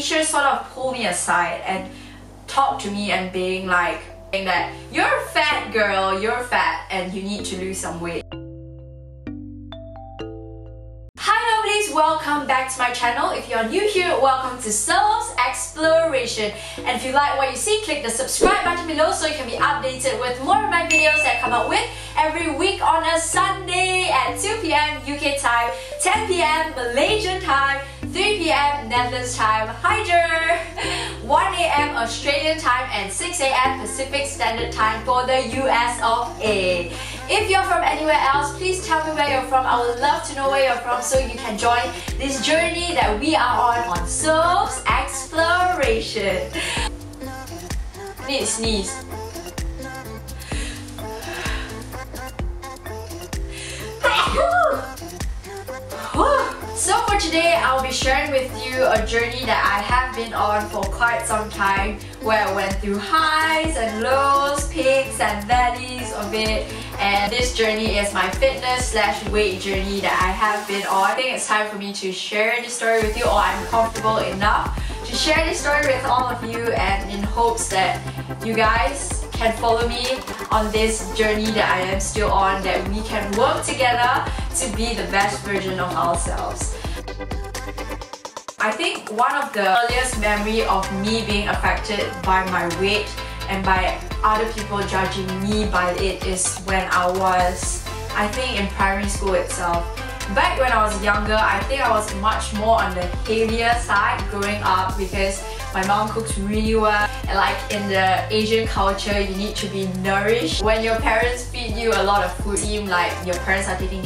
teacher sort of pulled me aside and talked to me and being like, that you're a fat girl, you're fat and you need to lose some weight. Hi lovelies, welcome back to my channel. If you're new here, welcome to Soph's Exploration. And if you like what you see, click the subscribe button below so you can be updated with more of my videos that I come out with every week on a Sunday at 2 PM UK time, 10 PM Malaysian time, 3 PM Netherlands time, Hyder, 1 AM Australian time and 6 AM Pacific Standard Time for the US of A. If you're from anywhere else, please tell me where you're from. I would love to know where you're from so you can join this journey that we are on Soph's Exploration. I need to sneeze. So for today, I'll be sharing with you a journey that I have been on for quite some time, where I went through highs and lows, peaks and valleys of it. And this journey is my fitness/weight journey that I have been on. I think it's time for me to share this story with you, or I'm comfortable enough to share this story with all of you, and in hopes that you guys can follow me on this journey that I am still on, that we can work together to be the best version of ourselves. I think one of the earliest memory of me being affected by my weight and by other people judging me by it is when I was, I think, in primary school itself. Back when I was younger, I think I was much more on the heavier side growing up because my mom cooks really well, and like in the Asian culture, you need to be nourished. When your parents feed you a lot of food, it seems like your parents are taking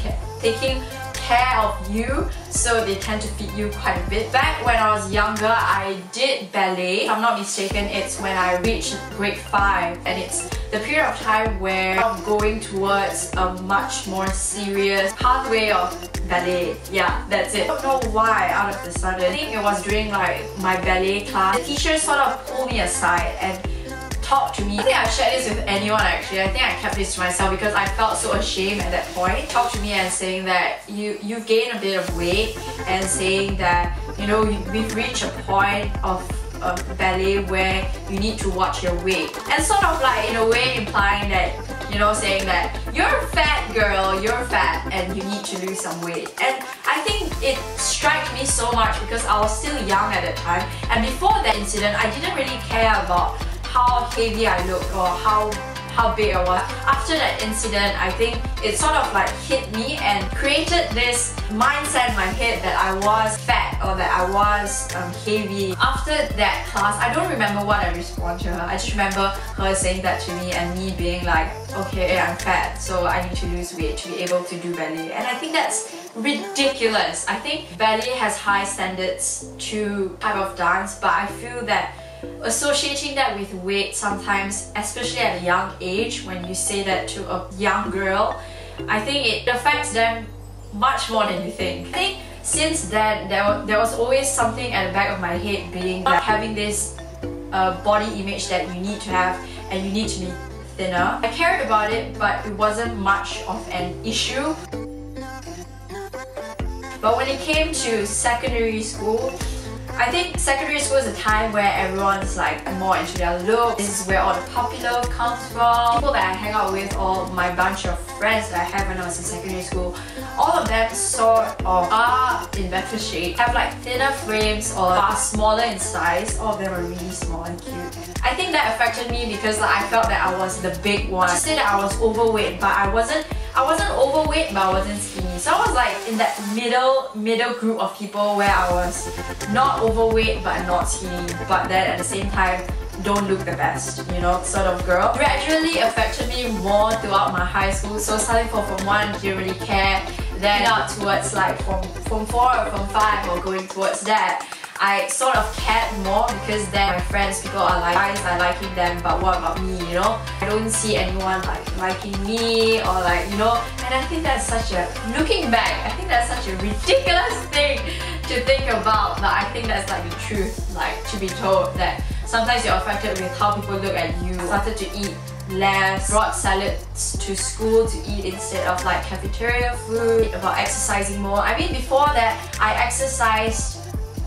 care of you, so they tend to feed you quite a bit. Back when I was younger, I did ballet. If I'm not mistaken, it's when I reached grade 5, and it's the period of time where I'm going towards a much more serious pathway of ballet. Yeah, that's it. I don't know why out of the sudden. I think it was during like my ballet class. The teacher sort of pulled me aside and talk to me. I think I shared this with anyone actually. I think I kept this to myself because I felt so ashamed at that point. Talk to me and saying that you've gained a bit of weight, and saying that, you know, we've reached a point of ballet where you need to watch your weight, and sort of like in a way implying that, you know, saying that you're a fat girl, you're fat and you need to lose some weight. And I think it struck me so much because I was still young at that time, and before that incident I didn't really care about how heavy I looked or how big I was. After that incident, I think it sort of like hit me and created this mindset in my head that I was fat or that I was heavy. After that class, I don't remember what I responded to her. I just remember her saying that to me and me being like, okay, I'm fat, so I need to lose weight to be able to do ballet. And I think that's ridiculous. I think ballet has high standards to type of dance, but I feel that associating that with weight sometimes, especially at a young age, when you say that to a young girl, I think it affects them much more than you think. I think since then there was always something at the back of my head being like having this body image that you need to have, and you need to be thinner. I cared about it, but it wasn't much of an issue. But when it came to secondary school, I think secondary school is a time where everyone's like more into their look. This is where all the puppy love comes from. People that I hang out with, or my bunch of friends that I had when I was in secondary school, all of them sort of are in better shape, have like thinner frames or are smaller in size. All of them are really small and cute. I think that affected me because like, I felt that I was the big one. I said that I was overweight, but I wasn't overweight, but I wasn't skinny. So I was like in that middle group of people where I was not overweight but not skinny, but then at the same time don't look the best, you know, sort of girl. Gradually affected me more throughout my high school. So starting from Form 1, didn't really care. Then out towards like Form 4 or Form 5 or going towards that, I sort of cared more because then my friends, people are like, guys are liking them, but what about me, you know? I don't see anyone like liking me or like, you know, and I think that's such a, looking back, I think that's such a ridiculous thing to think about, but I think that's like the truth, like to be told that sometimes you're affected with how people look at you. I started to eat less, brought salads to school to eat instead of like cafeteria food, about exercising more. I mean, before that, I exercised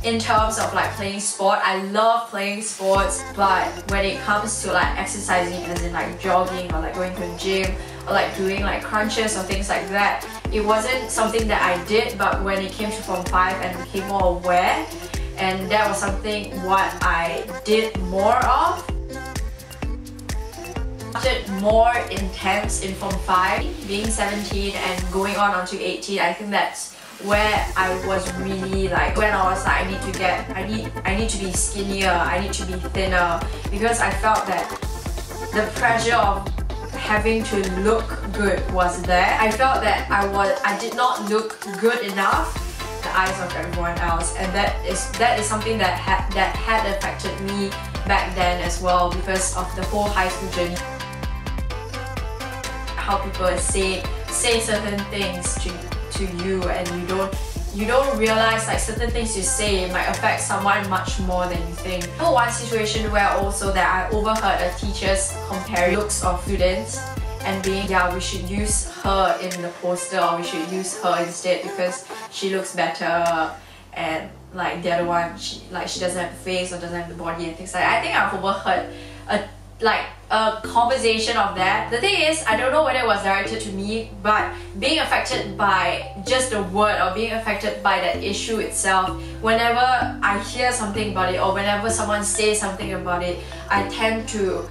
in terms of like playing sport. I love playing sports, but when it comes to like exercising, as in like jogging or like going to a gym or like doing like crunches or things like that, it wasn't something that I did. But when it came to Form 5 and became more aware, and that was something what I did more of. More intense in Form 5, being 17 and going on onto 18. I think that's where I was really like, when I was like, I need to be skinnier, I need to be thinner, because I felt that the pressure of having to look good was there. I felt that I did not look good enough in the eyes of everyone else, and that is something that had affected me back then as well, because of the whole high school journey. How people say certain things to you, and you don't realize like certain things you say might affect someone much more than you think. One situation where also that I overheard a teachers comparing looks of students and being, yeah, we should use her in the poster, or we should use her instead because she looks better, and like the other one, she doesn't have the face or doesn't have the body and things like that. I think I've overheard a conversation of that. The thing is, I don't know whether it was directed to me, but being affected by just the word or being affected by that issue itself, whenever I hear something about it or whenever someone says something about it, I tend to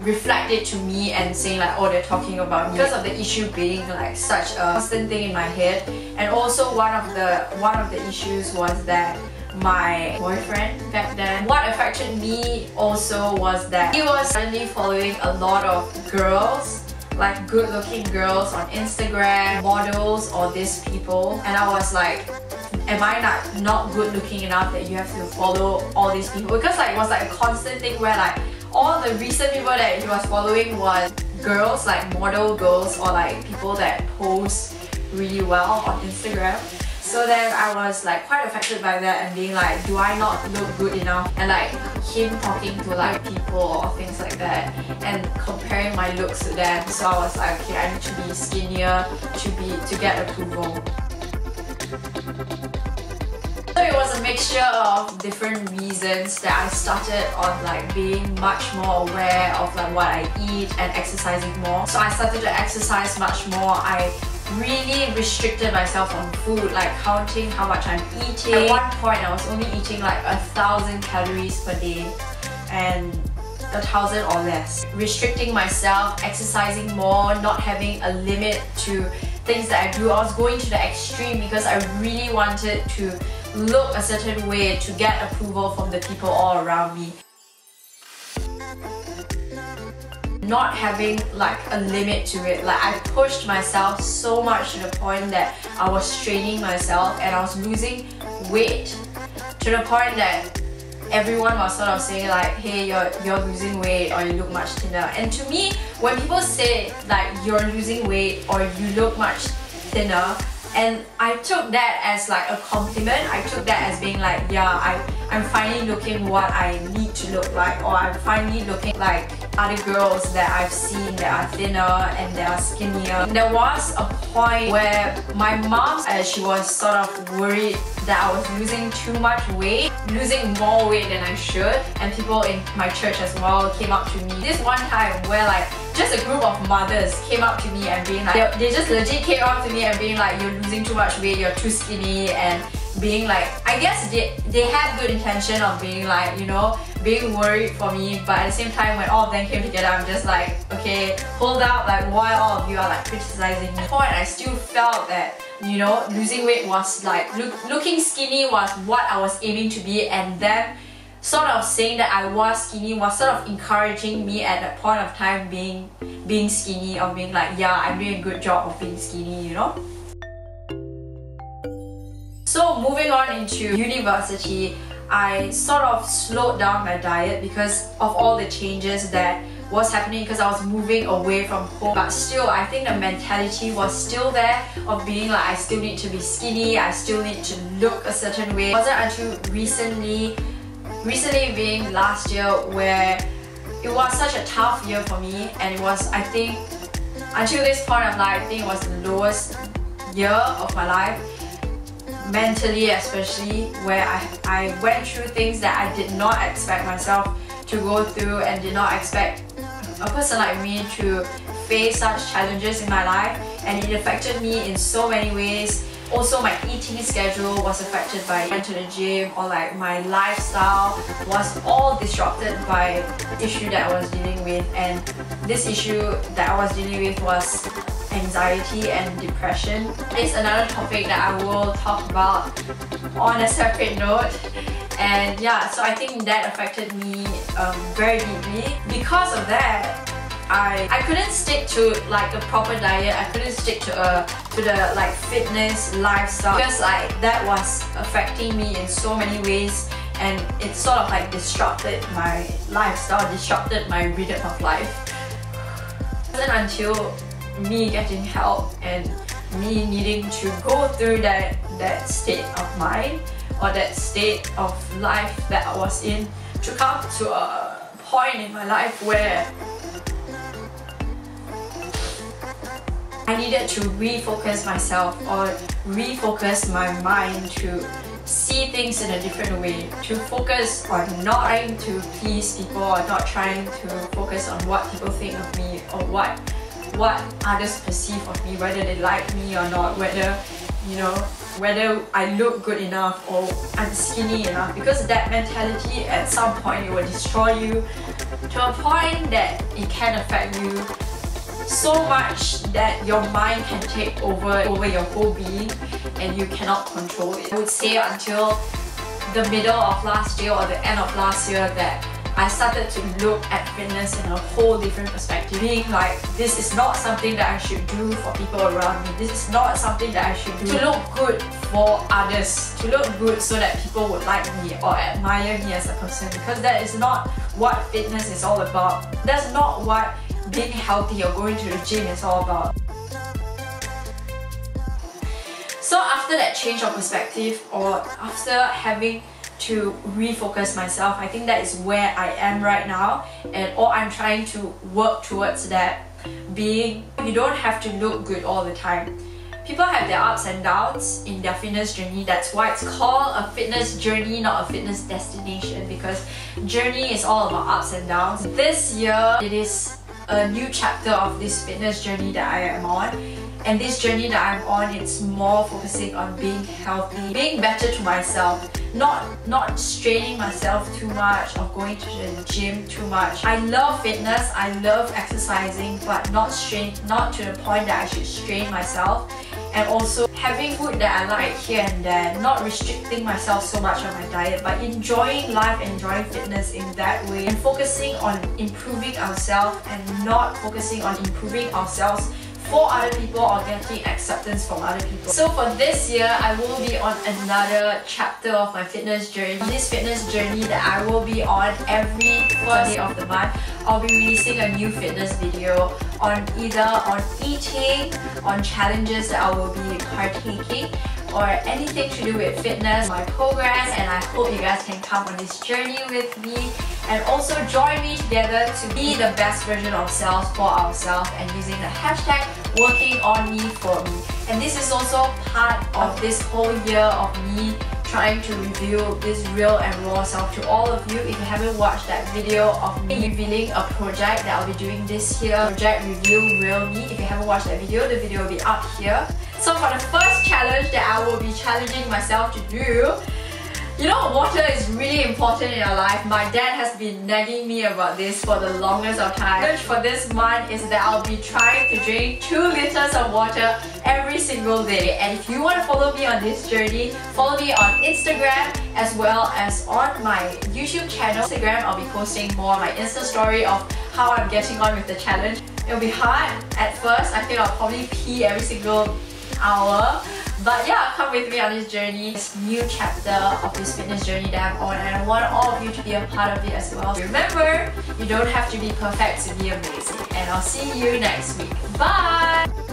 reflect it to me and saying like, oh, they're talking about me, because of the issue being like such a constant thing in my head. And also one of the issues was that my boyfriend back then, what affected me also was that he was suddenly following a lot of girls, like good looking girls on Instagram, models or these people, and I was like, am I not good looking enough that you have to follow all these people? Because like it was like a constant thing where like all the recent people that he was following was girls, like model girls or like people that post really well on Instagram. So then I was like quite affected by that and being like, do I not look good enough? And like him talking to like people or things like that and comparing my looks to them. So I was like, okay, I need to be skinnier to get approval. So it was a mixture of different reasons that I started on like being much more aware of like what I eat and exercising more. So I started to exercise much more. I really restricted myself on food, like counting how much I'm eating. At one point I was only eating like 1,000 calories per day, and 1,000 or less. Restricting myself, exercising more, not having a limit to things that I do. I was going to the extreme because I really wanted to look a certain way to get approval from the people all around me. Not having like a limit to it, like I pushed myself so much to the point that I was straining myself and I was losing weight to the point that everyone was sort of saying like, hey, you're losing weight or you look much thinner. And to me, when people say like you're losing weight or you look much thinner, and I took that as like a compliment. I took that as being like, yeah, I'm finally looking what I need to look like, or I'm finally looking like other girls that I've seen that are thinner and that are skinnier. There was a point where my mom, she was sort of worried that I was losing too much weight, losing more weight than I should, and people in my church as well came up to me. This one time where like just a group of mothers came up to me and being like, they just legit came up to me and being like, you're losing too much weight, you're too skinny, and being like, I guess they had good intention of being like, you know, being worried for me, but at the same time when all of them came together, I'm just like, okay, hold up, like why all of you are like criticizing me? At one point I still felt that, you know, losing weight was like, looking skinny was what I was aiming to be, and them sort of saying that I was skinny was sort of encouraging me at that point of time being skinny, or being like, yeah, I'm doing a good job of being skinny, you know? So moving on into university, I sort of slowed down my diet because of all the changes that was happening, because I was moving away from home. But still, I think the mentality was still there of being like, I still need to be skinny, I still need to look a certain way. It wasn't until recently being last year where it was such a tough year for me, and it was, I think, until this point of life, I think it was the lowest year of my life, mentally especially, where I went through things that I did not expect myself to go through and did not expect a person like me to face such challenges in my life, and it affected me in so many ways. Also, my eating schedule was affected by going to the gym, or like my lifestyle was all disrupted by the issue that I was dealing with. And this issue that I was dealing with was anxiety and depression. It's another topic that I will talk about on a separate note. And yeah, so I think that affected me very deeply. Because of that, I couldn't stick to like a proper diet. I couldn't stick to the like fitness lifestyle, because like that was affecting me in so many ways, and it sort of like disrupted my lifestyle, disrupted my rhythm of life. It wasn't until me getting help and me needing to go through that state of mind, or that state of life that I was in, to come to a point in my life where I needed to refocus myself, or refocus my mind to see things in a different way, to focus on not trying to please people, or not trying to focus on what people think of me, or what others perceive of me, whether they like me or not, whether, you know, whether I look good enough or I'm skinny enough, because that mentality at some point it will destroy you to a point that it can affect you so much that your mind can take over your whole being and you cannot control it. I would say until the middle of last year or the end of last year that I started to look at fitness in a whole different perspective, being like, this is not something that I should do for people around me. This is not something that I should do to look good for others, to look good so that people would like me or admire me as a person, because that is not what fitness is all about. That's not what being healthy or going to the gym is all about. So after that change of perspective, or after having to refocus myself, I think that is where I am right now, and or I'm trying to work towards that. Being, you don't have to look good all the time. People have their ups and downs in their fitness journey. That's why it's called a fitness journey, not a fitness destination, because journey is all about ups and downs. This year, it is a new chapter of this fitness journey that I am on. And this journey that I'm on, it's more focusing on being healthy, being better to myself, not straining myself too much or going to the gym too much. I love fitness, I love exercising, but not to the point that I should strain myself. And also having food that I like here and there, not restricting myself so much on my diet, but enjoying life, enjoying fitness in that way, and focusing on improving ourselves and not focusing on improving ourselves for other people or getting acceptance from other people. So for this year, I will be on another chapter of my fitness journey. This fitness journey that I will be on every first day of the month, I'll be releasing a new fitness video on either on eating, on challenges that I will be partaking, or anything to do with fitness, my progress, and I hope you guys can come on this journey with me and also join me together to be the best version of ourselves for ourselves, and using the hashtag working on me for me. And this is also part of this whole year of me trying to reveal this real and raw self to all of you. If you haven't watched that video of me revealing a project that I'll be doing this year, Project Reveal Real Me, if you haven't watched that video, the video will be up here. So for the first challenge that I will be challenging myself to do, you know, water is really important in your life. My dad has been nagging me about this for the longest of time. The challenge for this month is that I'll be trying to drink 2 liters of water every single day. And if you want to follow me on this journey, follow me on Instagram as well as on my YouTube channel. Instagram, I'll be posting more on my Insta story of how I'm getting on with the challenge. It'll be hard at first. I think I'll probably pee every single hour. But yeah, come with me on this journey, this new chapter of this fitness journey that I'm on, and I want all of you to be a part of it as well. Remember, you don't have to be perfect to be amazing, and I'll see you next week. Bye!